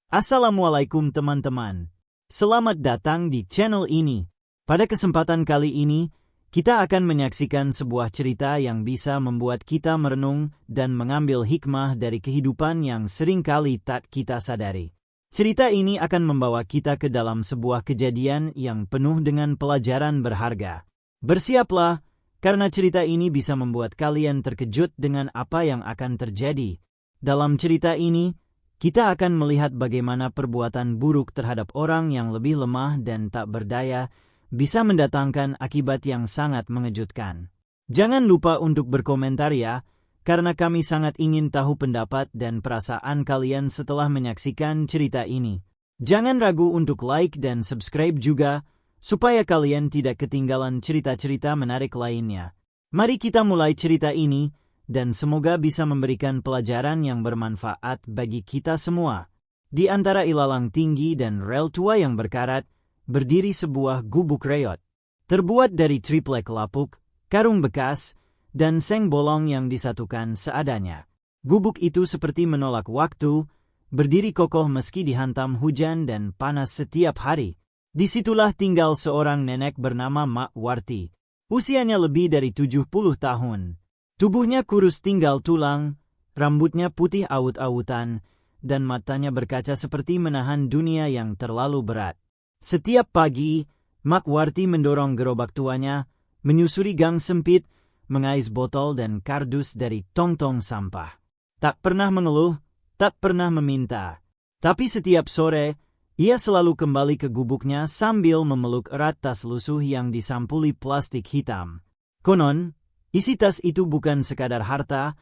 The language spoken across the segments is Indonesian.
Assalamualaikum teman-teman. Selamat datang di channel ini. Pada kesempatan kali ini, kita akan menyaksikan sebuah cerita yang bisa membuat kita merenung dan mengambil hikmah dari kehidupan yang seringkali tak kita sadari. Cerita ini akan membawa kita ke dalam sebuah kejadian yang penuh dengan pelajaran berharga. Bersiaplah, karena cerita ini bisa membuat kalian terkejut dengan apa yang akan terjadi. Dalam cerita ini, kita akan melihat bagaimana perbuatan buruk terhadap orang yang lebih lemah dan tak berdaya bisa mendatangkan akibat yang sangat mengejutkan. Jangan lupa untuk berkomentar ya, karena kami sangat ingin tahu pendapat dan perasaan kalian setelah menyaksikan cerita ini. Jangan ragu untuk like dan subscribe juga, supaya kalian tidak ketinggalan cerita-cerita menarik lainnya. Mari kita mulai cerita ini, dan semoga bisa memberikan pelajaran yang bermanfaat bagi kita semua. Di antara ilalang tinggi dan rel tua yang berkarat, berdiri sebuah gubuk reot. Terbuat dari triplek lapuk, karung bekas, dan seng bolong yang disatukan seadanya. Gubuk itu seperti menolak waktu, berdiri kokoh meski dihantam hujan dan panas setiap hari. Disitulah tinggal seorang nenek bernama Mak Warti. Usianya lebih dari 70 tahun. Tubuhnya kurus tinggal tulang, rambutnya putih aut-autan, dan matanya berkaca seperti menahan dunia yang terlalu berat. Setiap pagi, Mak Warti mendorong gerobak tuanya, menyusuri gang sempit, mengais botol dan kardus dari tong-tong sampah. Tak pernah mengeluh, tak pernah meminta. Tapi setiap sore, ia selalu kembali ke gubuknya sambil memeluk erat tas lusuh yang disampuli plastik hitam. Konon, isi tas itu bukan sekadar harta,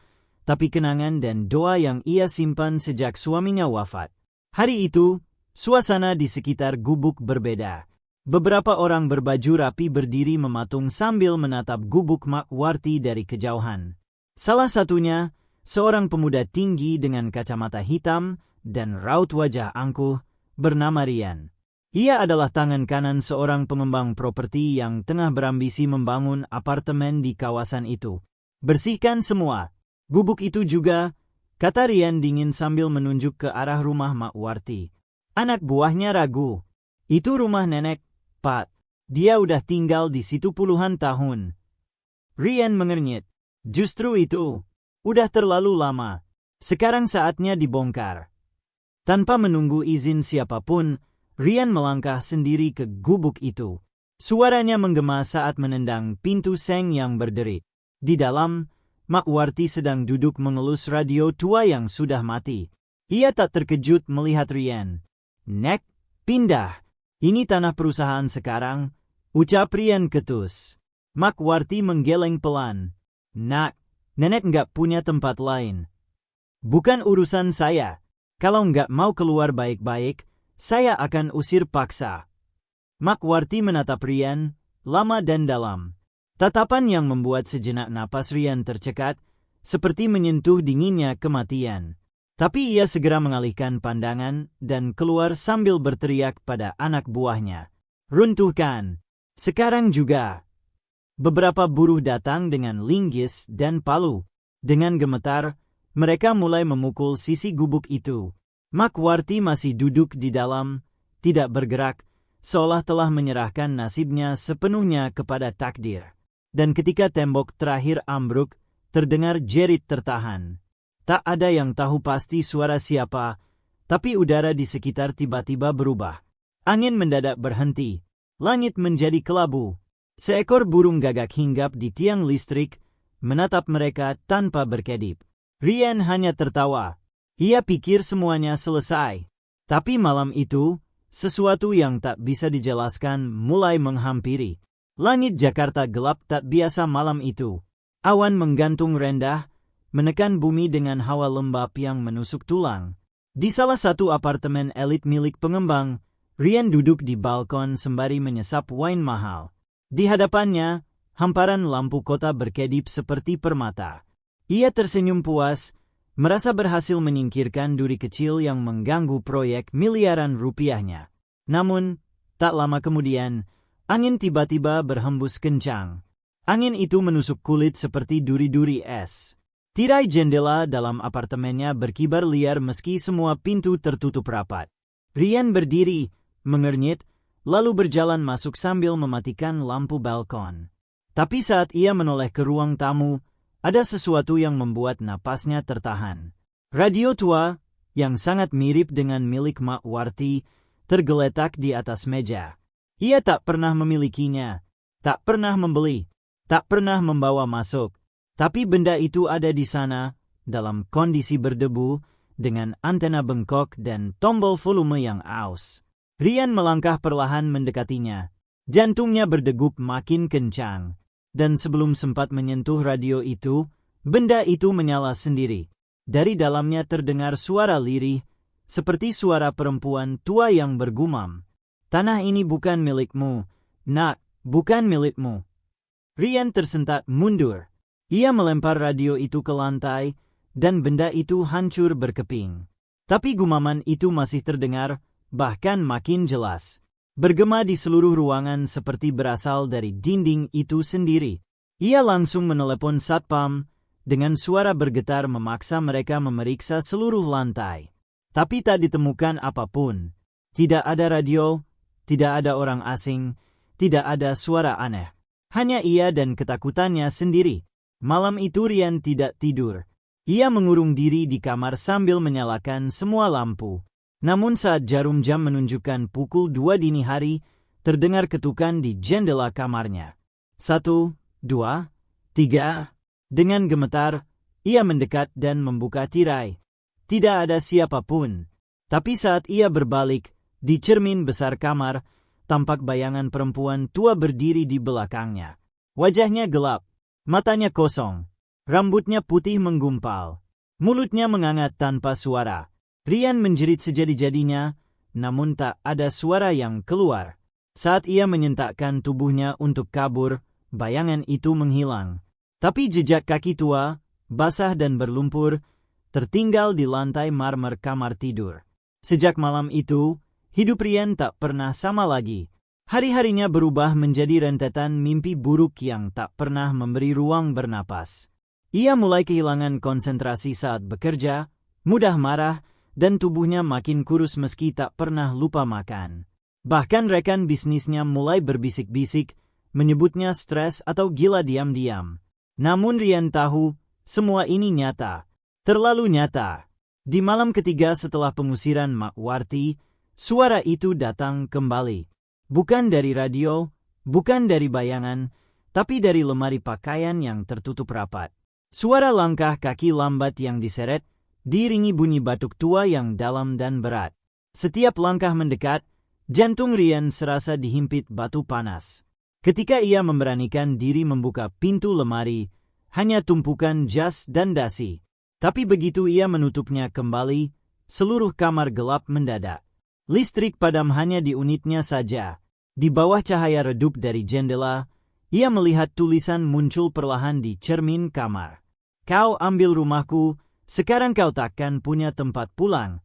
tapi kenangan dan doa yang ia simpan sejak suaminya wafat. Hari itu, suasana di sekitar gubuk berbeda. Beberapa orang berbaju rapi berdiri mematung sambil menatap gubuk Mak Warti dari kejauhan. Salah satunya, seorang pemuda tinggi dengan kacamata hitam dan raut wajah angkuh, bernama Rian. Ia adalah tangan kanan seorang pengembang properti yang tengah berambisi membangun apartemen di kawasan itu. Bersihkan semua. Gubuk itu juga, kata Rian dingin sambil menunjuk ke arah rumah Mak Warti. Anak buahnya ragu. Itu rumah nenek, Pak. Dia udah tinggal di situ puluhan tahun. Rian mengernyit. Justru itu. Udah terlalu lama. Sekarang saatnya dibongkar. Tanpa menunggu izin siapapun, Rian melangkah sendiri ke gubuk itu. Suaranya menggema saat menendang pintu seng yang berderit. Di dalam, Mak Warti sedang duduk mengelus radio tua yang sudah mati. Ia tak terkejut melihat Rian. Nek, pindah. Ini tanah perusahaan sekarang, ucap Rian ketus. Mak Warti menggeleng pelan. Nak, nenek nggak punya tempat lain. Bukan urusan saya. Kalau nggak mau keluar baik-baik, saya akan usir paksa. Mak Warti menatap Rian, lama dan dalam. Tatapan yang membuat sejenak napas Rian tercekat, seperti menyentuh dinginnya kematian. Tapi ia segera mengalihkan pandangan dan keluar sambil berteriak pada anak buahnya. Runtuhkan! Sekarang juga! Beberapa buruh datang dengan linggis dan palu. Dengan gemetar, mereka mulai memukul sisi gubuk itu. Mak Warti masih duduk di dalam, tidak bergerak, seolah telah menyerahkan nasibnya sepenuhnya kepada takdir. Dan ketika tembok terakhir ambruk, terdengar jerit tertahan. Tak ada yang tahu pasti suara siapa, tapi udara di sekitar tiba-tiba berubah. Angin mendadak berhenti, langit menjadi kelabu. Seekor burung gagak hinggap di tiang listrik, menatap mereka tanpa berkedip. Rian hanya tertawa. Ia pikir semuanya selesai. Tapi malam itu, sesuatu yang tak bisa dijelaskan mulai menghampiri. Langit Jakarta gelap tak biasa malam itu. Awan menggantung rendah, menekan bumi dengan hawa lembab yang menusuk tulang. Di salah satu apartemen elit milik pengembang, Rian duduk di balkon sembari menyesap wine mahal. Di hadapannya, hamparan lampu kota berkedip seperti permata. Ia tersenyum puas, merasa berhasil menyingkirkan duri kecil yang mengganggu proyek miliaran rupiahnya. Namun, tak lama kemudian, angin tiba-tiba berhembus kencang. Angin itu menusuk kulit seperti duri-duri es. Tirai jendela dalam apartemennya berkibar liar meski semua pintu tertutup rapat. Rian berdiri, mengernyit, lalu berjalan masuk sambil mematikan lampu balkon. Tapi saat ia menoleh ke ruang tamu, ada sesuatu yang membuat napasnya tertahan. Radio tua, yang sangat mirip dengan milik Mak Warti, tergeletak di atas meja. Ia tak pernah memilikinya, tak pernah membeli, tak pernah membawa masuk. Tapi benda itu ada di sana, dalam kondisi berdebu, dengan antena bengkok dan tombol volume yang aus. Rian melangkah perlahan mendekatinya. Jantungnya berdegup makin kencang. Dan sebelum sempat menyentuh radio itu, benda itu menyala sendiri. Dari dalamnya terdengar suara lirih, seperti suara perempuan tua yang bergumam. "Tanah ini bukan milikmu, nak, bukan milikmu." Rian tersentak mundur. Ia melempar radio itu ke lantai, dan benda itu hancur berkeping. Tapi gumaman itu masih terdengar, bahkan makin jelas. Bergema di seluruh ruangan seperti berasal dari dinding itu sendiri. Ia langsung menelepon satpam, dengan suara bergetar memaksa mereka memeriksa seluruh lantai. Tapi tak ditemukan apapun. Tidak ada radio, tidak ada orang asing, tidak ada suara aneh. Hanya ia dan ketakutannya sendiri. Malam itu Rian tidak tidur. Ia mengurung diri di kamar sambil menyalakan semua lampu. Namun saat jarum jam menunjukkan pukul 2 dini hari, terdengar ketukan di jendela kamarnya. 1, 2, 3. Dengan gemetar, ia mendekat dan membuka tirai. Tidak ada siapapun. Tapi saat ia berbalik, di cermin besar kamar, tampak bayangan perempuan tua berdiri di belakangnya. Wajahnya gelap. Matanya kosong, rambutnya putih menggumpal, mulutnya mengangat tanpa suara. Rian menjerit sejadi-jadinya, namun tak ada suara yang keluar. Saat ia menyentakkan tubuhnya untuk kabur, bayangan itu menghilang. Tapi jejak kaki tua, basah dan berlumpur, tertinggal di lantai marmer kamar tidur. Sejak malam itu, hidup Rian tak pernah sama lagi. Hari-harinya berubah menjadi rentetan mimpi buruk yang tak pernah memberi ruang bernapas. Ia mulai kehilangan konsentrasi saat bekerja, mudah marah, dan tubuhnya makin kurus meski tak pernah lupa makan. Bahkan rekan bisnisnya mulai berbisik-bisik, menyebutnya stres atau gila diam-diam. Namun Rian tahu, semua ini nyata, terlalu nyata. Di malam ketiga setelah pengusiran Mak Warti, suara itu datang kembali. Bukan dari radio, bukan dari bayangan, tapi dari lemari pakaian yang tertutup rapat. Suara langkah kaki lambat yang diseret, diiringi bunyi batuk tua yang dalam dan berat. Setiap langkah mendekat, jantung Rian serasa dihimpit batu panas. Ketika ia memberanikan diri membuka pintu lemari, hanya tumpukan jas dan dasi. Tapi begitu ia menutupnya kembali, seluruh kamar gelap mendadak. Listrik padam hanya di unitnya saja. Di bawah cahaya redup dari jendela, ia melihat tulisan muncul perlahan di cermin kamar. "Kau ambil rumahku, sekarang kau takkan punya tempat pulang."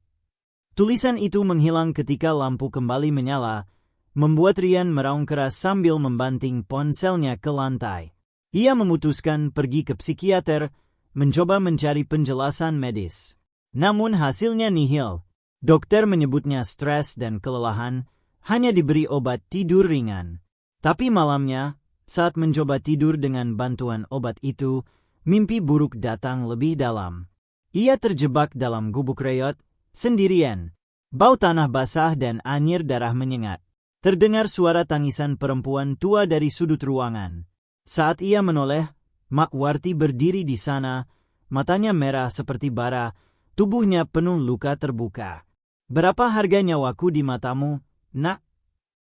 Tulisan itu menghilang ketika lampu kembali menyala, membuat Rian meraung keras sambil membanting ponselnya ke lantai. Ia memutuskan pergi ke psikiater, mencoba mencari penjelasan medis. Namun hasilnya nihil. Dokter menyebutnya stres dan kelelahan, hanya diberi obat tidur ringan. Tapi malamnya, saat mencoba tidur dengan bantuan obat itu, mimpi buruk datang lebih dalam. Ia terjebak dalam gubuk reot, sendirian. Bau tanah basah dan anyir darah menyengat. Terdengar suara tangisan perempuan tua dari sudut ruangan. Saat ia menoleh, Mak Warti berdiri di sana, matanya merah seperti bara, tubuhnya penuh luka terbuka. "Berapa harga nyawaku di matamu, nak?"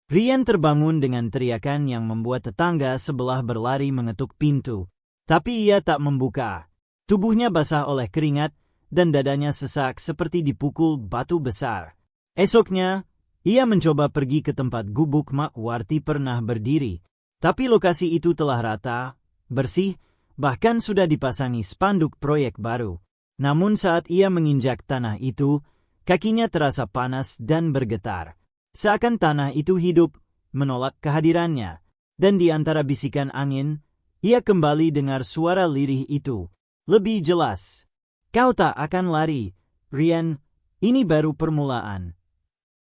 Rian terbangun dengan teriakan yang membuat tetangga sebelah berlari mengetuk pintu. Tapi ia tak membuka. Tubuhnya basah oleh keringat, dan dadanya sesak seperti dipukul batu besar. Esoknya, ia mencoba pergi ke tempat gubuk Mak Warti pernah berdiri. Tapi lokasi itu telah rata, bersih, bahkan sudah dipasangi spanduk proyek baru. Namun saat ia menginjak tanah itu, kakinya terasa panas dan bergetar. Seakan tanah itu hidup, menolak kehadirannya. Dan di antara bisikan angin, ia kembali dengar suara lirih itu. lebih jelas. Kau tak akan lari, Rian. Ini baru permulaan.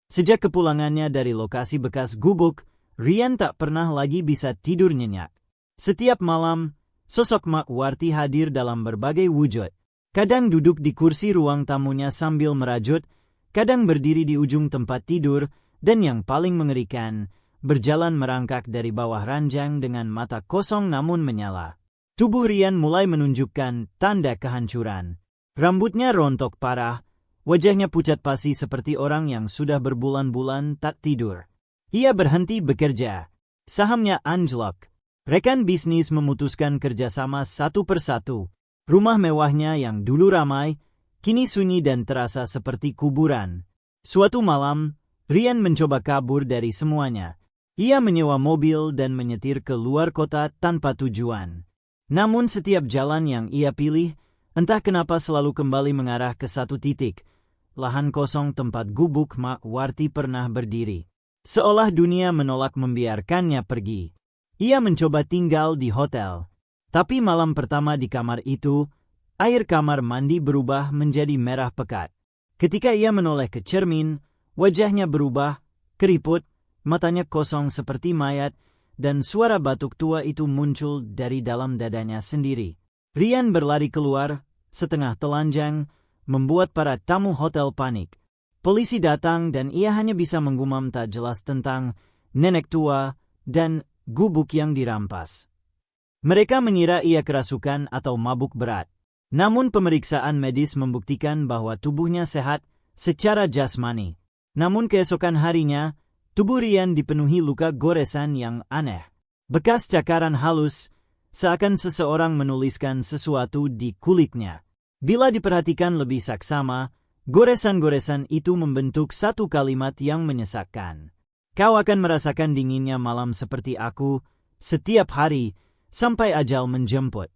Sejak kepulangannya dari lokasi bekas gubuk, Rian tak pernah lagi bisa tidur nyenyak. Setiap malam, sosok Mak Warti hadir dalam berbagai wujud. Kadang duduk di kursi ruang tamunya sambil merajut, kadang berdiri di ujung tempat tidur, dan yang paling mengerikan, berjalan merangkak dari bawah ranjang dengan mata kosong namun menyala. Tubuh Rian mulai menunjukkan tanda kehancuran. Rambutnya rontok parah, wajahnya pucat pasi seperti orang yang sudah berbulan-bulan tak tidur. Ia berhenti bekerja. Sahamnya anjlok. Rekan bisnis memutuskan kerjasama satu persatu. Rumah mewahnya yang dulu ramai, kini sunyi dan terasa seperti kuburan. Suatu malam, Rian mencoba kabur dari semuanya. Ia menyewa mobil dan menyetir ke luar kota tanpa tujuan. Namun setiap jalan yang ia pilih, entah kenapa selalu kembali mengarah ke satu titik. Lahan kosong tempat gubuk Mak Warti pernah berdiri. Seolah dunia menolak membiarkannya pergi. Ia mencoba tinggal di hotel. Tapi malam pertama di kamar itu, air kamar mandi berubah menjadi merah pekat. Ketika ia menoleh ke cermin, wajahnya berubah, keriput, matanya kosong seperti mayat, dan suara batuk tua itu muncul dari dalam dadanya sendiri. Rian berlari keluar, setengah telanjang, membuat para tamu hotel panik. Polisi datang dan ia hanya bisa menggumam tak jelas tentang nenek tua dan gubuk yang dirampas. Mereka mengira ia kerasukan atau mabuk berat. Namun pemeriksaan medis membuktikan bahwa tubuhnya sehat secara jasmani. Namun keesokan harinya, tubuh Rian dipenuhi luka goresan yang aneh. Bekas cakaran halus, seakan seseorang menuliskan sesuatu di kulitnya. Bila diperhatikan lebih saksama, goresan-goresan itu membentuk satu kalimat yang menyesakkan. Kau akan merasakan dinginnya malam seperti aku, setiap hari, sampai ajal menjemput.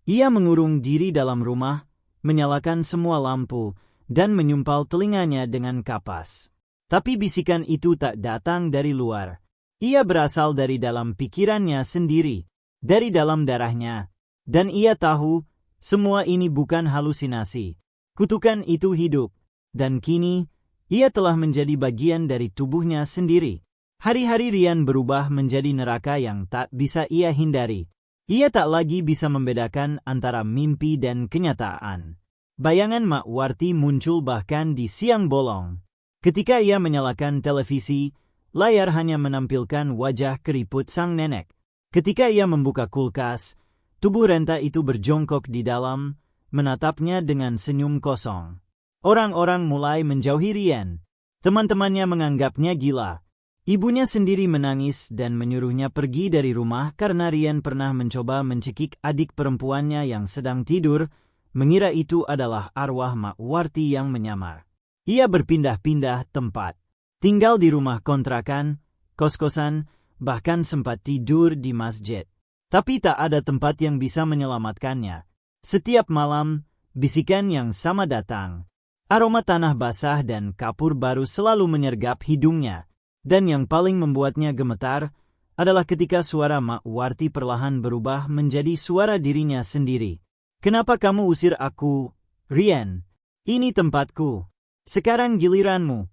Ia mengurung diri dalam rumah, menyalakan semua lampu, dan menyumpal telinganya dengan kapas. Tapi bisikan itu tak datang dari luar. Ia berasal dari dalam pikirannya sendiri, dari dalam darahnya. Dan ia tahu, semua ini bukan halusinasi. Kutukan itu hidup. Dan kini, ia telah menjadi bagian dari tubuhnya sendiri. Hari-hari Rian berubah menjadi neraka yang tak bisa ia hindari. Ia tak lagi bisa membedakan antara mimpi dan kenyataan. Bayangan Mak Warti muncul bahkan di siang bolong. Ketika ia menyalakan televisi, layar hanya menampilkan wajah keriput sang nenek. Ketika ia membuka kulkas, tubuh renta itu berjongkok di dalam, menatapnya dengan senyum kosong. Orang-orang mulai menjauhi Rian. Teman-temannya menganggapnya gila. Ibunya sendiri menangis dan menyuruhnya pergi dari rumah karena Rian pernah mencoba mencekik adik perempuannya yang sedang tidur, mengira itu adalah arwah Mak Warti yang menyamar. Ia berpindah-pindah tempat. Tinggal di rumah kontrakan, kos-kosan, bahkan sempat tidur di masjid. Tapi tak ada tempat yang bisa menyelamatkannya. Setiap malam, bisikan yang sama datang. Aroma tanah basah dan kapur baru selalu menyergap hidungnya. Dan yang paling membuatnya gemetar adalah ketika suara Mak Warti perlahan berubah menjadi suara dirinya sendiri. Kenapa kamu usir aku, Rian? Ini tempatku. Sekarang giliranmu.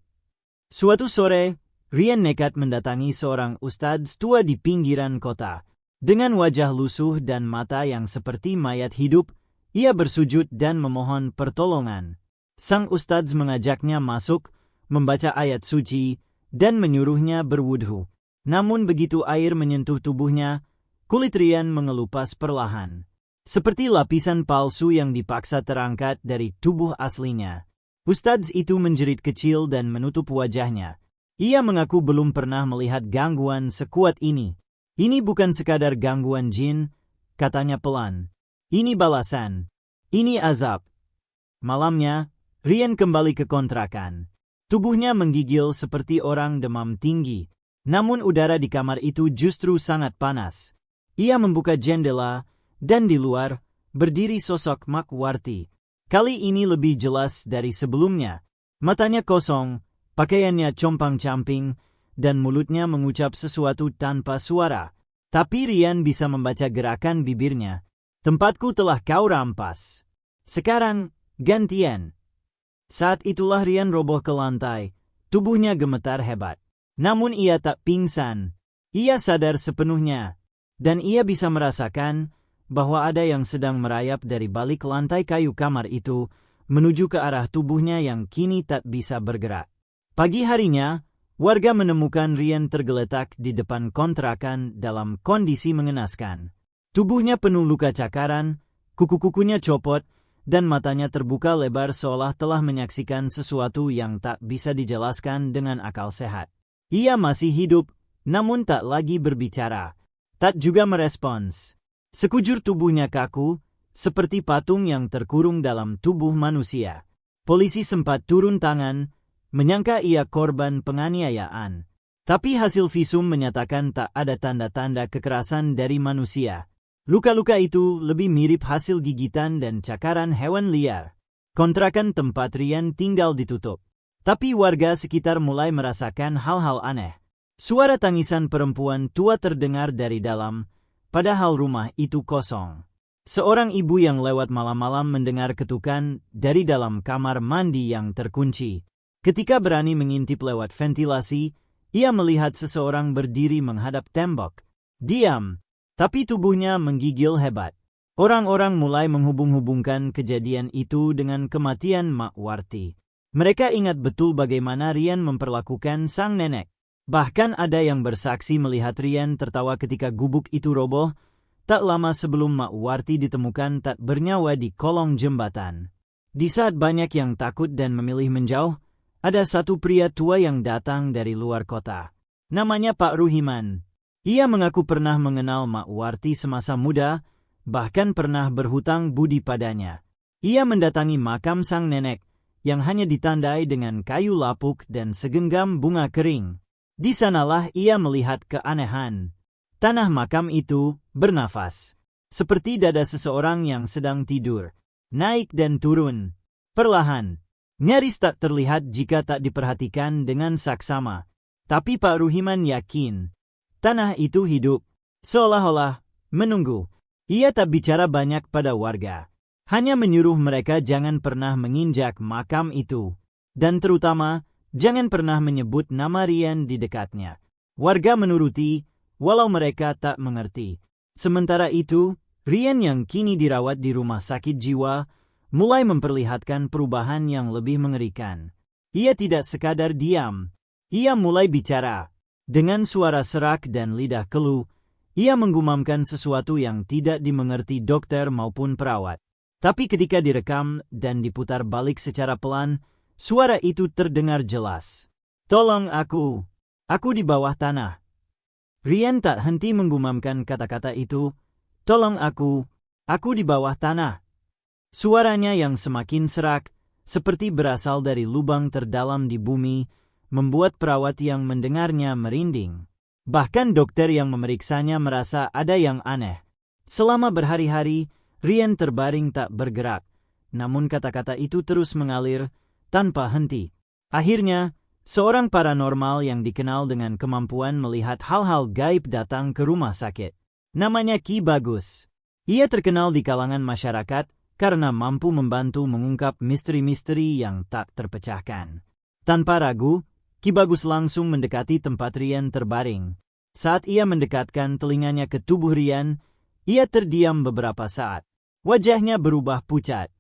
Suatu sore, Rian nekat mendatangi seorang ustadz tua di pinggiran kota. Dengan wajah lusuh dan mata yang seperti mayat hidup, ia bersujud dan memohon pertolongan. Sang ustadz mengajaknya masuk, membaca ayat suci, dan menyuruhnya berwudhu. Namun begitu air menyentuh tubuhnya, kulit Rian mengelupas perlahan. Seperti lapisan palsu yang dipaksa terangkat dari tubuh aslinya. Ustadz itu menjerit kecil dan menutup wajahnya. Ia mengaku belum pernah melihat gangguan sekuat ini. Ini bukan sekadar gangguan jin, katanya pelan. Ini balasan. Ini azab. Malamnya, Rian kembali ke kontrakan. Tubuhnya menggigil seperti orang demam tinggi. Namun udara di kamar itu justru sangat panas. Ia membuka jendela, dan di luar, berdiri sosok Mak Warti. Kali ini lebih jelas dari sebelumnya. Matanya kosong, pakaiannya compang-camping, dan mulutnya mengucap sesuatu tanpa suara. Tapi Rian bisa membaca gerakan bibirnya. Tempatku telah kau rampas. Sekarang, gantian. Saat itulah Rian roboh ke lantai, tubuhnya gemetar hebat. Namun ia tak pingsan. Ia sadar sepenuhnya. Dan ia bisa merasakan bahwa ada yang sedang merayap dari balik lantai kayu kamar itu menuju ke arah tubuhnya yang kini tak bisa bergerak. Pagi harinya, warga menemukan Rian tergeletak di depan kontrakan dalam kondisi mengenaskan. Tubuhnya penuh luka cakaran, kuku-kukunya copot, dan matanya terbuka lebar seolah telah menyaksikan sesuatu yang tak bisa dijelaskan dengan akal sehat. Ia masih hidup, namun tak lagi berbicara. Tak juga merespons. Sekujur tubuhnya kaku, seperti patung yang terkurung dalam tubuh manusia. Polisi sempat turun tangan, menyangka ia korban penganiayaan. Tapi hasil visum menyatakan tak ada tanda-tanda kekerasan dari manusia. Luka-luka itu lebih mirip hasil gigitan dan cakaran hewan liar. Kontrakan tempat Rian tinggal ditutup. Tapi warga sekitar mulai merasakan hal-hal aneh. Suara tangisan perempuan tua terdengar dari dalam, padahal rumah itu kosong. Seorang ibu yang lewat malam-malam mendengar ketukan dari dalam kamar mandi yang terkunci. Ketika berani mengintip lewat ventilasi, ia melihat seseorang berdiri menghadap tembok. Diam, tapi tubuhnya menggigil hebat. Orang-orang mulai menghubung-hubungkan kejadian itu dengan kematian Mak Warti. Mereka ingat betul bagaimana Rian memperlakukan sang nenek. Bahkan ada yang bersaksi melihat Rian tertawa ketika gubuk itu roboh, tak lama sebelum Mak Warti ditemukan tak bernyawa di kolong jembatan. Di saat banyak yang takut dan memilih menjauh, ada satu pria tua yang datang dari luar kota. Namanya Pak Ruhiman. Ia mengaku pernah mengenal Mak Warti semasa muda, bahkan pernah berhutang budi padanya. Ia mendatangi makam sang nenek, yang hanya ditandai dengan kayu lapuk dan segenggam bunga kering. Di sanalah ia melihat keanehan. Tanah makam itu bernafas, seperti dada seseorang yang sedang tidur, naik dan turun, perlahan. Nyaris tak terlihat jika tak diperhatikan dengan saksama. Tapi Pak Ruhiman yakin, tanah itu hidup, seolah-olah menunggu. Ia tak bicara banyak pada warga, hanya menyuruh mereka jangan pernah menginjak makam itu, dan terutama, jangan pernah menyebut nama Rian di dekatnya. Warga menuruti, walau mereka tak mengerti. Sementara itu, Rian yang kini dirawat di rumah sakit jiwa, mulai memperlihatkan perubahan yang lebih mengerikan. Ia tidak sekadar diam. Ia mulai bicara. Dengan suara serak dan lidah keluh, ia menggumamkan sesuatu yang tidak dimengerti dokter maupun perawat. Tapi ketika direkam dan diputar balik secara pelan, suara itu terdengar jelas. Tolong aku di bawah tanah. Rian tak henti menggumamkan kata-kata itu. Tolong aku di bawah tanah. Suaranya yang semakin serak, seperti berasal dari lubang terdalam di bumi, membuat perawat yang mendengarnya merinding. Bahkan dokter yang memeriksanya merasa ada yang aneh. Selama berhari-hari, Rian terbaring tak bergerak. Namun kata-kata itu terus mengalir, tanpa henti. Akhirnya, seorang paranormal yang dikenal dengan kemampuan melihat hal-hal gaib datang ke rumah sakit. Namanya Ki Bagus. Ia terkenal di kalangan masyarakat karena mampu membantu mengungkap misteri-misteri yang tak terpecahkan. Tanpa ragu, Ki Bagus langsung mendekati tempat Rian terbaring. Saat ia mendekatkan telinganya ke tubuh Rian, ia terdiam beberapa saat. Wajahnya berubah pucat.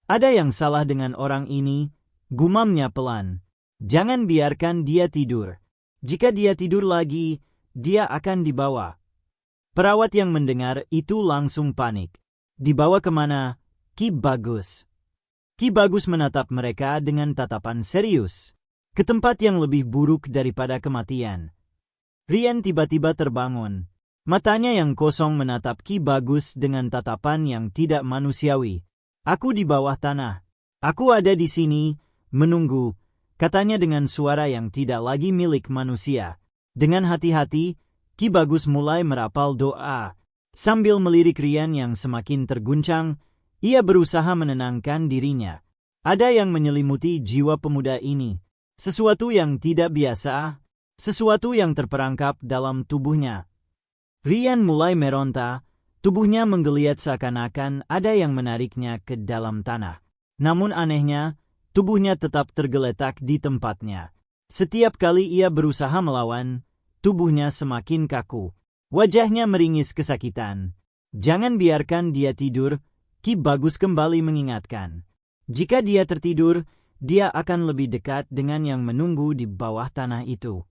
Ada yang salah dengan orang ini, gumamnya pelan. Jangan biarkan dia tidur. Jika dia tidur lagi, dia akan dibawa. Perawat yang mendengar itu langsung panik. Dibawa kemana? Ki Bagus. Ki Bagus menatap mereka dengan tatapan serius. Ke tempat yang lebih buruk daripada kematian. Rian tiba-tiba terbangun. Matanya yang kosong menatap Ki Bagus dengan tatapan yang tidak manusiawi. Aku di bawah tanah. Aku ada di sini, menunggu, katanya dengan suara yang tidak lagi milik manusia. Dengan hati-hati, Ki Bagus mulai merapal doa. Sambil melirik Rian yang semakin terguncang, ia berusaha menenangkan dirinya. Ada yang menyelimuti jiwa pemuda ini. Sesuatu yang tidak biasa, sesuatu yang terperangkap dalam tubuhnya. Rian mulai meronta, Tubuhnya menggeliat seakan-akan ada yang menariknya ke dalam tanah. Namun anehnya, tubuhnya tetap tergeletak di tempatnya. Setiap kali ia berusaha melawan, tubuhnya semakin kaku. Wajahnya meringis kesakitan. Jangan biarkan dia tidur, Ki Bagus kembali mengingatkan. Jika dia tertidur, dia akan lebih dekat dengan yang menunggu di bawah tanah itu.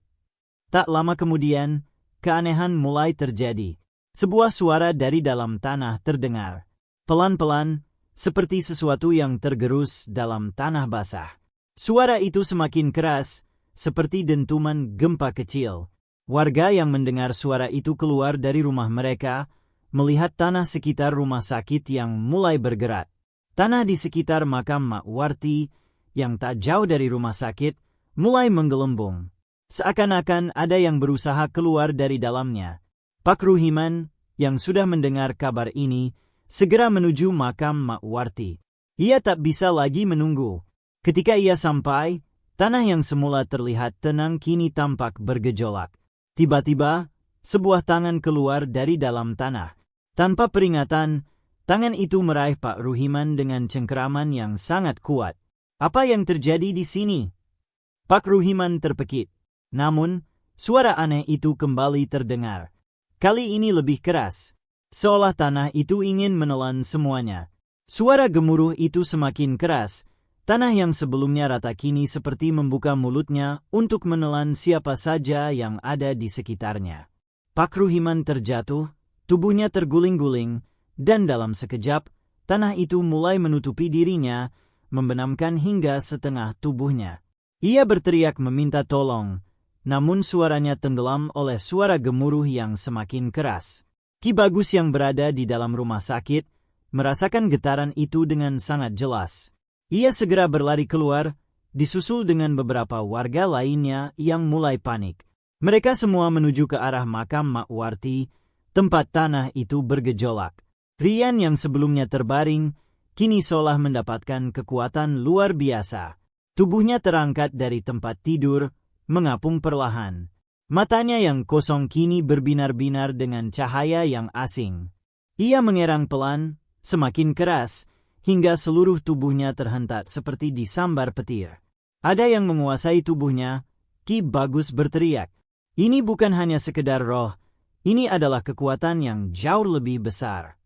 Tak lama kemudian, keanehan mulai terjadi. Sebuah suara dari dalam tanah terdengar. Pelan-pelan, seperti sesuatu yang tergerus dalam tanah basah. Suara itu semakin keras, seperti dentuman gempa kecil. Warga yang mendengar suara itu keluar dari rumah mereka, melihat tanah sekitar rumah sakit yang mulai bergerak. Tanah di sekitar makam Mak Warti, yang tak jauh dari rumah sakit, mulai menggelembung. Seakan-akan ada yang berusaha keluar dari dalamnya. Pak Ruhiman, yang sudah mendengar kabar ini, segera menuju makam Mak Warti. Ia tak bisa lagi menunggu. Ketika ia sampai, tanah yang semula terlihat tenang kini tampak bergejolak. Tiba-tiba, sebuah tangan keluar dari dalam tanah. Tanpa peringatan, tangan itu meraih Pak Ruhiman dengan cengkeraman yang sangat kuat. Apa yang terjadi di sini? Pak Ruhiman terpekik. Namun, suara aneh itu kembali terdengar. Kali ini lebih keras, seolah tanah itu ingin menelan semuanya. Suara gemuruh itu semakin keras, tanah yang sebelumnya rata kini seperti membuka mulutnya untuk menelan siapa saja yang ada di sekitarnya. Pak Ruhiman terjatuh, tubuhnya terguling-guling, dan dalam sekejap, tanah itu mulai menutupi dirinya, membenamkan hingga setengah tubuhnya. Ia berteriak meminta tolong, namun suaranya tenggelam oleh suara gemuruh yang semakin keras. Ki Bagus yang berada di dalam rumah sakit, merasakan getaran itu dengan sangat jelas. Ia segera berlari keluar, disusul dengan beberapa warga lainnya yang mulai panik. Mereka semua menuju ke arah makam Mak Warti, tempat tanah itu bergejolak. Rian yang sebelumnya terbaring, kini seolah mendapatkan kekuatan luar biasa. Tubuhnya terangkat dari tempat tidur, mengapung perlahan. Matanya yang kosong kini berbinar-binar dengan cahaya yang asing. Ia mengerang pelan, semakin keras, hingga seluruh tubuhnya terhentak seperti disambar petir. Ada yang menguasai tubuhnya, Ki Bagus berteriak. Ini bukan hanya sekedar roh, ini adalah kekuatan yang jauh lebih besar.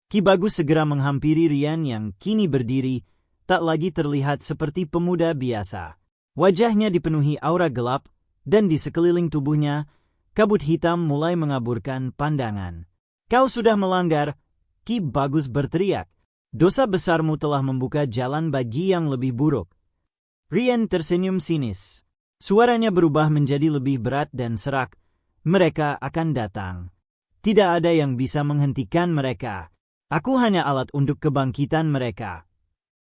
Ki Bagus segera menghampiri Rian yang kini berdiri, tak lagi terlihat seperti pemuda biasa. Wajahnya dipenuhi aura gelap, dan di sekeliling tubuhnya, kabut hitam mulai mengaburkan pandangan. Kau sudah melanggar, Ki Bagus berteriak. Dosa besarmu telah membuka jalan bagi yang lebih buruk. Rian tersenyum sinis. Suaranya berubah menjadi lebih berat dan serak. Mereka akan datang. Tidak ada yang bisa menghentikan mereka. Aku hanya alat untuk kebangkitan mereka.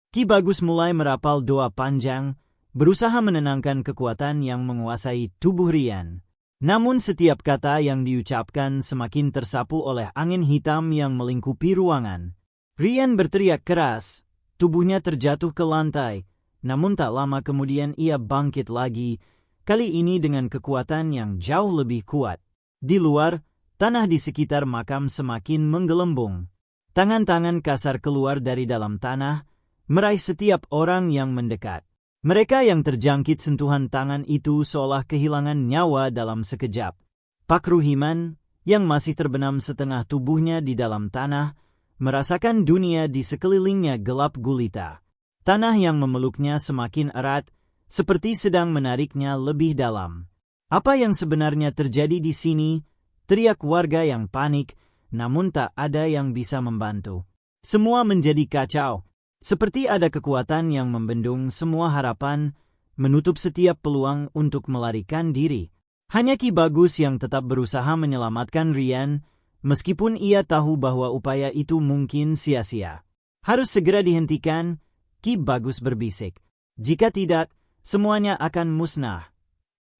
Ki Bagus mulai merapal doa panjang, berusaha menenangkan kekuatan yang menguasai tubuh Rian. Namun setiap kata yang diucapkan semakin tersapu oleh angin hitam yang melingkupi ruangan. Rian berteriak keras, tubuhnya terjatuh ke lantai, namun tak lama kemudian ia bangkit lagi, kali ini dengan kekuatan yang jauh lebih kuat. Di luar, tanah di sekitar makam semakin menggelembung. Tangan-tangan kasar keluar dari dalam tanah, meraih setiap orang yang mendekat. Mereka yang terjangkit sentuhan tangan itu seolah kehilangan nyawa dalam sekejap. Pak Ruhiman, yang masih terbenam setengah tubuhnya di dalam tanah, merasakan dunia di sekelilingnya gelap gulita. Tanah yang memeluknya semakin erat, seperti sedang menariknya lebih dalam. Apa yang sebenarnya terjadi di sini? Teriak warga yang panik, namun tak ada yang bisa membantu. Semua menjadi kacau. Seperti ada kekuatan yang membendung semua harapan, menutup setiap peluang untuk melarikan diri. Hanya Ki Bagus yang tetap berusaha menyelamatkan Rian, meskipun ia tahu bahwa upaya itu mungkin sia-sia. Harus segera dihentikan, Ki Bagus berbisik. Jika tidak, semuanya akan musnah.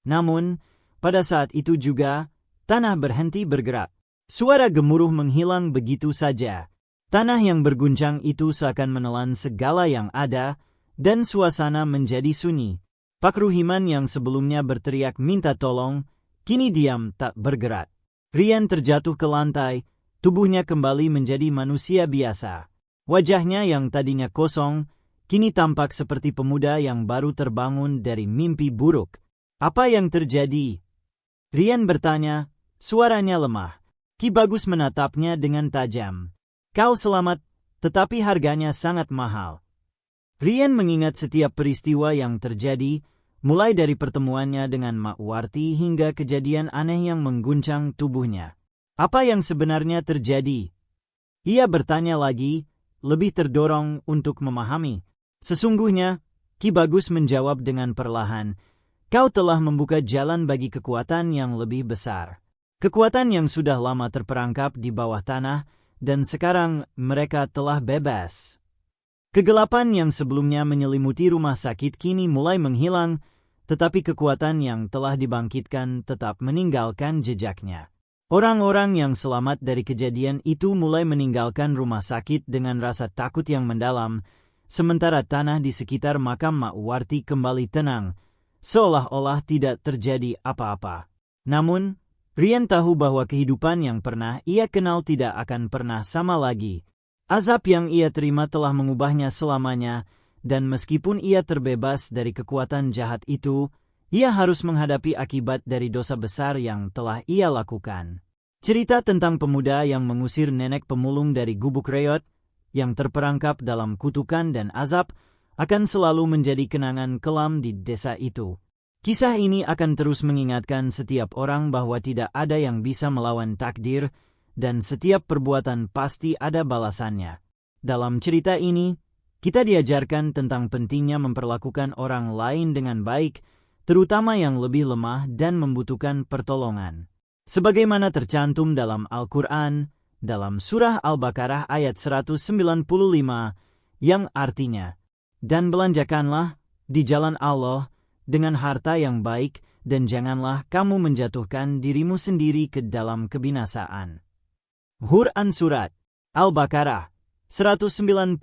Namun, pada saat itu juga, tanah berhenti bergerak. Suara gemuruh menghilang begitu saja. Tanah yang berguncang itu seakan menelan segala yang ada, dan suasana menjadi sunyi. Pak Ruhiman yang sebelumnya berteriak minta tolong, kini diam tak bergerak. Rian terjatuh ke lantai, tubuhnya kembali menjadi manusia biasa. Wajahnya yang tadinya kosong, kini tampak seperti pemuda yang baru terbangun dari mimpi buruk. Apa yang terjadi? Rian bertanya, suaranya lemah. Ki Bagus menatapnya dengan tajam. Kau selamat, tetapi harganya sangat mahal. Rian mengingat setiap peristiwa yang terjadi, mulai dari pertemuannya dengan Mak Warti hingga kejadian aneh yang mengguncang tubuhnya. Apa yang sebenarnya terjadi? Ia bertanya lagi, lebih terdorong untuk memahami. Sesungguhnya, Ki Bagus menjawab dengan perlahan, kau telah membuka jalan bagi kekuatan yang lebih besar. Kekuatan yang sudah lama terperangkap di bawah tanah, dan sekarang mereka telah bebas. Kegelapan yang sebelumnya menyelimuti rumah sakit kini mulai menghilang, tetapi kekuatan yang telah dibangkitkan tetap meninggalkan jejaknya. Orang-orang yang selamat dari kejadian itu mulai meninggalkan rumah sakit dengan rasa takut yang mendalam, sementara tanah di sekitar makam Mak Warti kembali tenang, seolah-olah tidak terjadi apa-apa. Namun, Rian tahu bahwa kehidupan yang pernah ia kenal tidak akan pernah sama lagi. Azab yang ia terima telah mengubahnya selamanya, dan meskipun ia terbebas dari kekuatan jahat itu, ia harus menghadapi akibat dari dosa besar yang telah ia lakukan. Cerita tentang pemuda yang mengusir nenek pemulung dari gubuk reot, yang terperangkap dalam kutukan dan azab, akan selalu menjadi kenangan kelam di desa itu. Kisah ini akan terus mengingatkan setiap orang bahwa tidak ada yang bisa melawan takdir, dan setiap perbuatan pasti ada balasannya. Dalam cerita ini, kita diajarkan tentang pentingnya memperlakukan orang lain dengan baik, terutama yang lebih lemah dan membutuhkan pertolongan. Sebagaimana tercantum dalam Al-Quran, dalam surah Al-Baqarah ayat 195, yang artinya, dan belanjakanlah di jalan Allah dengan harta yang baik, dan janganlah kamu menjatuhkan dirimu sendiri ke dalam kebinasaan. Quran Surat Al-Baqarah 195.